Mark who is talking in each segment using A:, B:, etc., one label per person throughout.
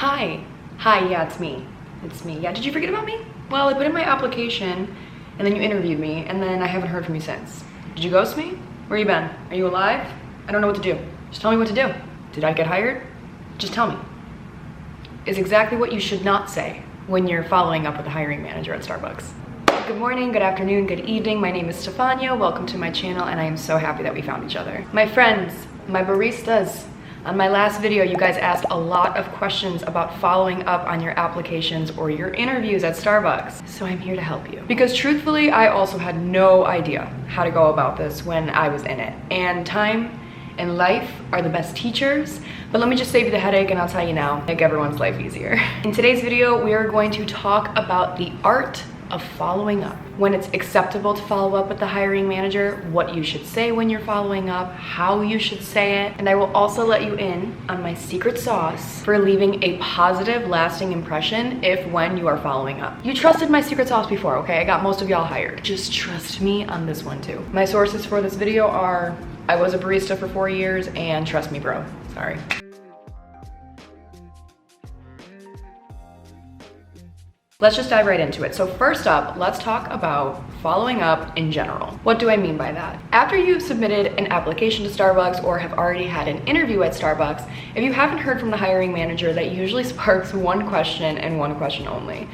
A: Hi. Hi, yeah, it's me. It's me. Yeah, did you forget about me? Well, I put in my application and then you interviewed me and then I haven't heard from you since. Did you ghost me? Where you been? Are you alive? I don't know what to do. Just tell me what to do. Did I get hired? Just tell me. Is exactly what you should not say when you're following up with the hiring manager at Starbucks. Good morning, good afternoon, good evening. My name is Stefania. Welcome to my channel and I am so happy that we found each other. My friends, my baristas, on my last video, you guys asked a lot of questions about following up on your applications or your interviews at Starbucks. So I'm here to help you. Because truthfully, I also had no idea how to go about this when I was in it. And time and life are the best teachers. But let me just save you the headache and I'll tell you now, make everyone's life easier. In today's video, we are going to talk about the art of following up. When it's acceptable to follow up with the hiring manager, what you should say when you're following up, how you should say it, and I will also let you in on my secret sauce for leaving a positive, lasting impression if when you are following up. You trusted my secret sauce before, okay? I got most of y'all hired. Just trust me on this one too. My sources for this video are, I was a barista for 4 years, and trust me, bro, sorry. Let's just dive right into it. So first up, let's talk about following up in general. What do I mean by that? After you've submitted an application to Starbucks or have already had an interview at Starbucks, if you haven't heard from the hiring manager, that usually sparks one question and one question only.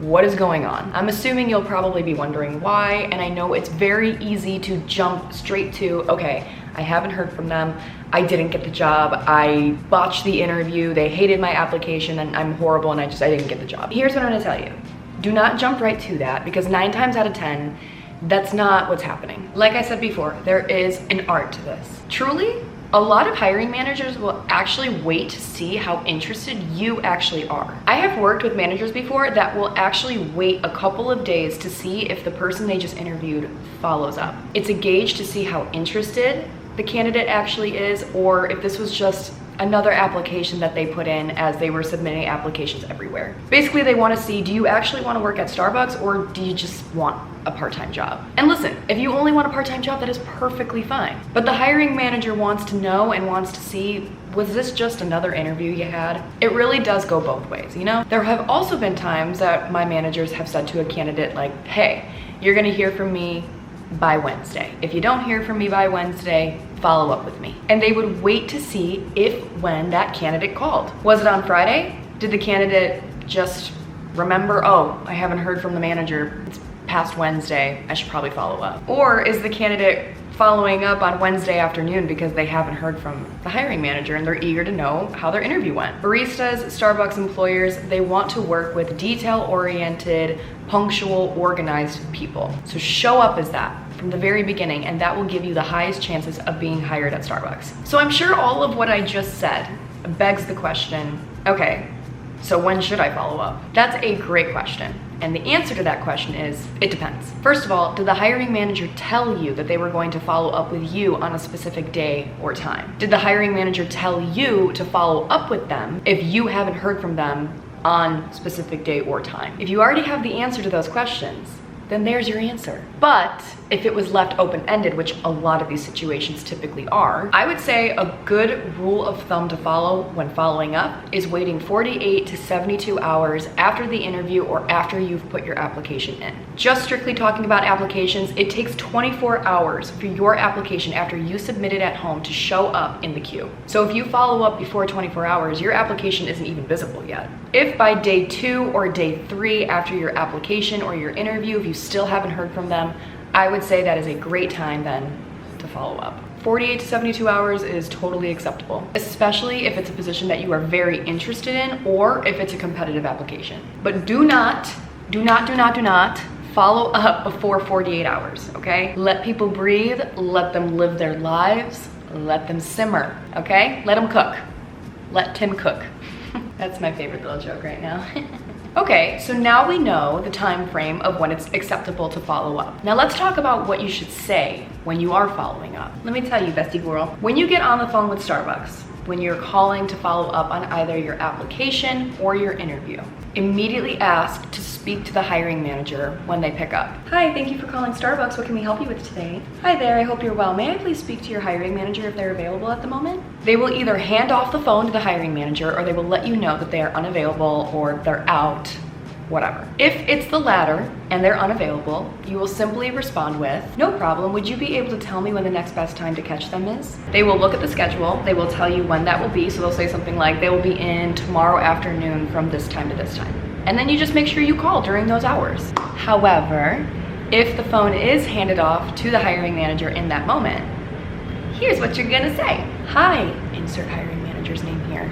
A: What is going on? I'm assuming you'll probably be wondering why, and I know it's very easy to jump straight to, okay, I haven't heard from them, I didn't get the job, I botched the interview, they hated my application, and I'm horrible and I didn't get the job. Here's what I'm gonna tell you. Do not jump right to that, because 9 times out of 10, that's not what's happening. Like I said before, there is an art to this. Truly, a lot of hiring managers will actually wait to see how interested you actually are. I have worked with managers before that will actually wait a couple of days to see if the person they just interviewed follows up. It's a gauge to see how interested the candidate actually is, or if this was just another application that they put in as they were submitting applications everywhere. Basically, they want to see, do you actually want to work at Starbucks or do you just want a part-time job? And listen, if you only want a part-time job, that is perfectly fine. But the hiring manager wants to know and wants to see, was this just another interview you had? It really does go both ways, you know? There have also been times that my managers have said to a candidate like, hey, you're gonna hear from me by Wednesday. If you don't hear from me by Wednesday, follow up with me. And they would wait to see if when that candidate called. Was it on Friday? Did the candidate just remember, oh, I haven't heard from the manager, it's past Wednesday, I should probably follow up? Or is the candidate following up on Wednesday afternoon because they haven't heard from the hiring manager and they're eager to know how their interview went? Baristas, Starbucks employers, they want to work with detail-oriented, punctual, organized people. So show up as that from the very beginning, and that will give you the highest chances of being hired at Starbucks. So I'm sure all of what I just said begs the question, okay, so when should I follow up? That's a great question. And the answer to that question is, it depends. First of all, did the hiring manager tell you that they were going to follow up with you on a specific day or time? Did the hiring manager tell you to follow up with them if you haven't heard from them on specific day or time? If you already have the answer to those questions, then there's your answer. But if it was left open-ended, which a lot of these situations typically are, I would say a good rule of thumb to follow when following up is waiting 48 to 72 hours after the interview or after you've put your application in. Just strictly talking about applications, it takes 24 hours for your application after you submit it at home to show up in the queue. So if you follow up before 24 hours, your application isn't even visible yet. If by day 2 or day 3 after your application or your interview, if you still haven't heard from them, I would say that is a great time then to follow up. 48 to 72 hours is totally acceptable, especially if it's a position that you are very interested in or if it's a competitive application. But do not follow up before 48 hours, okay? Let people breathe, let them live their lives, let them simmer, okay? Let them cook. Let Tim cook. That's my favorite little joke right now. Okay, so now we know the time frame of when it's acceptable to follow up. Now let's talk about what you should say when you are following up. Let me tell you, bestie girl, when you get on the phone with Starbucks, when you're calling to follow up on either your application or your interview. Immediately ask to speak to the hiring manager when they pick up. Hi, thank you for calling Starbucks. What can we help you with today? Hi there, I hope you're well. May I please speak to your hiring manager if they're available at the moment? They will either hand off the phone to the hiring manager or they will let you know that they are unavailable or they're out, whatever. If it's the latter and they're unavailable, you will simply respond with, no problem, would you be able to tell me when the next best time to catch them is? They will look at the schedule, they will tell you when that will be, so they'll say something like, they will be in tomorrow afternoon from this time to this time. And then you just make sure you call during those hours. However, if the phone is handed off to the hiring manager in that moment, here's what you're gonna say. Hi, insert hiring manager's name here.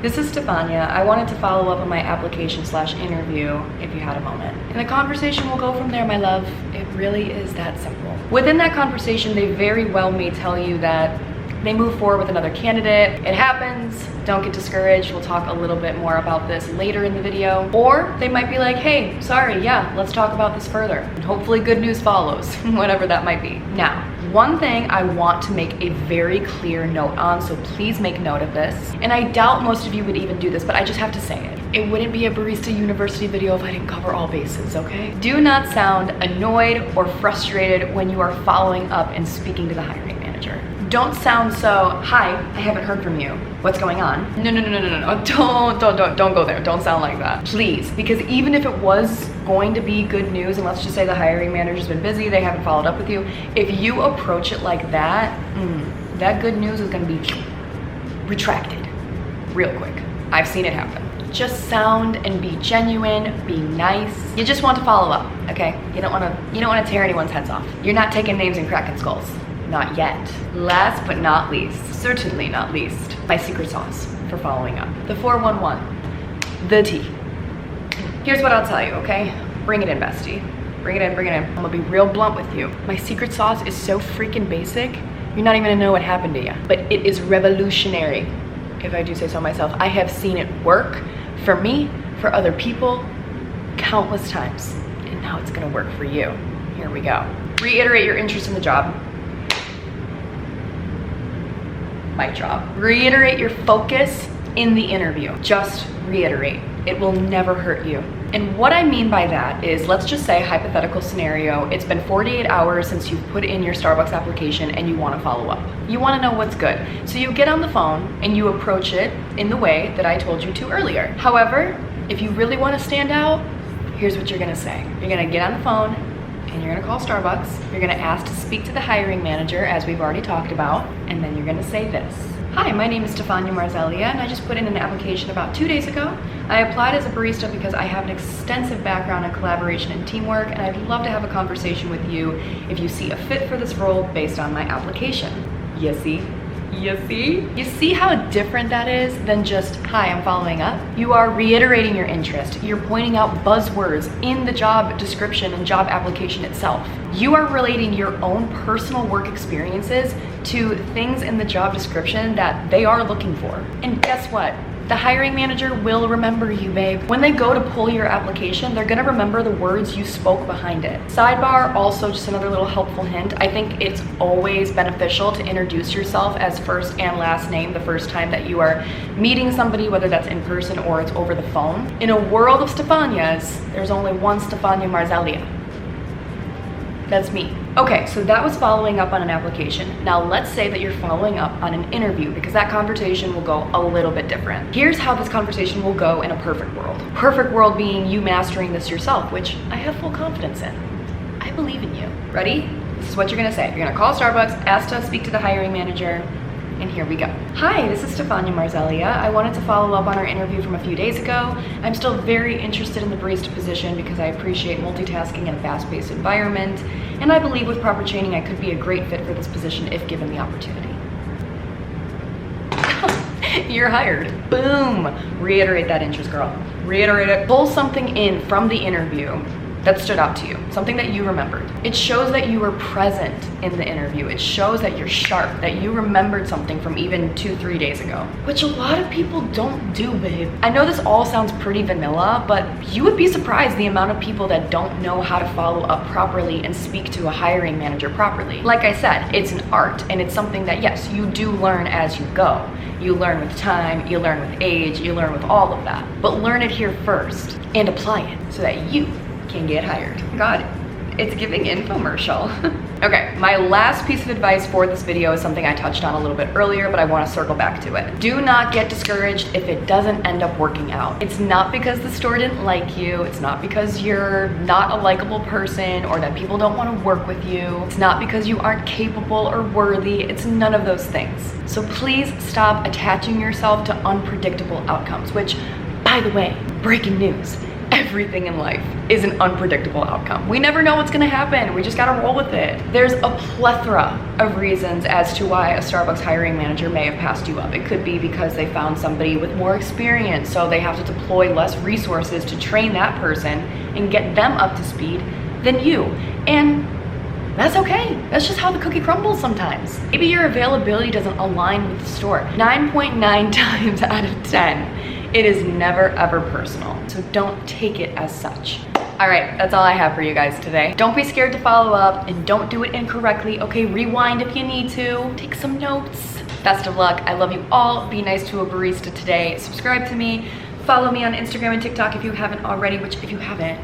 A: This is Stefania. I wanted to follow up on my application/interview if you had a moment. And the conversation will go from there, my love. It really is that simple. Within that conversation, they very well may tell you that they move forward with another candidate. It happens. Don't get discouraged. We'll talk a little bit more about this later in the video. Or they might be like, hey, sorry, yeah, let's talk about this further. And hopefully good news follows, whatever that might be. Now, one thing I want to make a very clear note on, so please make note of this. And I doubt most of you would even do this, but I just have to say it. It wouldn't be a Barista University video if I didn't cover all bases, okay? Do not sound annoyed or frustrated when you are following up and speaking to the hiring manager. Don't sound so, hi, I haven't heard from you. What's going on? No, don't go there. Don't sound like that, please. Because even if it was going to be good news, and let's just say the hiring manager's been busy, they haven't followed up with you, if you approach it like that, that good news is gonna be retracted real quick. I've seen it happen. Just sound and be genuine, be nice. You just want to follow up, okay? You don't wanna tear anyone's heads off. You're not taking names and cracking skulls. Not yet. Last but not least, certainly not least, my secret sauce for following up. The 411, the T. Here's what I'll tell you, okay? Bring it in, bestie. Bring it in, bring it in. I'm gonna be real blunt with you. My secret sauce is so freaking basic, you're not even gonna know what happened to you. But it is revolutionary, if I do say so myself. I have seen it work for me, for other people, countless times. And now it's gonna work for you. Here we go. Reiterate your interest in the job. Mic drop. Reiterate your focus in the interview. Just reiterate. It will never hurt you. And what I mean by that is, let's just say, hypothetical scenario, it's been 48 hours since you've put in your Starbucks application and you want to follow up. You want to know what's good. So you get on the phone and you approach it in the way that I told you to earlier. However, if you really want to stand out, here's what you're going to say. You're going to get on the phone and you're gonna call Starbucks. You're gonna ask to speak to the hiring manager, as we've already talked about, and then you're gonna say this. Hi, my name is Stefania Marzelia, and I just put in an application about 2 days ago. I applied as a barista because I have an extensive background in collaboration and teamwork, and I'd love to have a conversation with you if you see a fit for this role based on my application. You see? You see? You see how different that is than just, hi, I'm following up? You are reiterating your interest. You're pointing out buzzwords in the job description and job application itself. You are relating your own personal work experiences to things in the job description that they are looking for. And guess what? The hiring manager will remember you, babe. When they go to pull your application, they're gonna remember the words you spoke behind it. Sidebar, also just another little helpful hint. I think it's always beneficial to introduce yourself as first and last name the first time that you are meeting somebody, whether that's in person or it's over the phone. In a world of Stefanias, there's only one Stefania Marzelia. That's me. Okay, so that was following up on an application. Now let's say that you're following up on an interview, because that conversation will go a little bit different. Here's how this conversation will go in a perfect world. Perfect world being you mastering this yourself, which I have full confidence in. I believe in you. Ready? This is what you're gonna say. You're gonna call Starbucks, ask to speak to the hiring manager, and here we go. Hi, this is Stefania Marzelia. I wanted to follow up on our interview from a few days ago. I'm still very interested in the barista position because I appreciate multitasking in a fast-paced environment, and I believe with proper training I could be a great fit for this position if given the opportunity. You're hired. Boom. Reiterate that interest, girl. Reiterate it. Pull something in from the interview that stood out to you, something that you remembered. It shows that you were present in the interview. It shows that you're sharp, that you remembered something from even 2-3 days ago, which a lot of people don't do, babe. I know this all sounds pretty vanilla, but you would be surprised the amount of people that don't know how to follow up properly and speak to a hiring manager properly. Like I said, it's an art, and it's something that, yes, you do learn as you go. You learn with time, you learn with age, you learn with all of that. But learn it here first and apply it so that you can get hired. God, it's giving infomercial. Okay, my last piece of advice for this video is something I touched on a little bit earlier, but I want to circle back to it. Do not get discouraged if it doesn't end up working out. It's not because the store didn't like you. It's not because you're not a likable person or that people don't want to work with you. It's not because you aren't capable or worthy. It's none of those things. So please stop attaching yourself to unpredictable outcomes, which, by the way, breaking news, everything in life is an unpredictable outcome. We never know what's gonna happen. We just gotta roll with it. There's a plethora of reasons as to why a Starbucks hiring manager may have passed you up. It could be because they found somebody with more experience, so they have to deploy less resources to train that person and get them up to speed than you. And that's okay. That's just how the cookie crumbles sometimes. Maybe your availability doesn't align with the store. 9.9 times out of 10, it is never ever personal. So don't take it as such. All right, that's all I have for you guys today. Don't be scared to follow up and don't do it incorrectly. Okay, rewind if you need to. Take some notes. Best of luck. I love you all. Be nice to a barista today. Subscribe to me. Follow me on Instagram and TikTok if you haven't already, which if you haven't,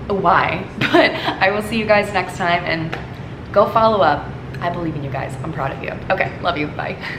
A: why? But I will see you guys next time and go follow up. I believe in you guys. I'm proud of you. Okay, love you. Bye.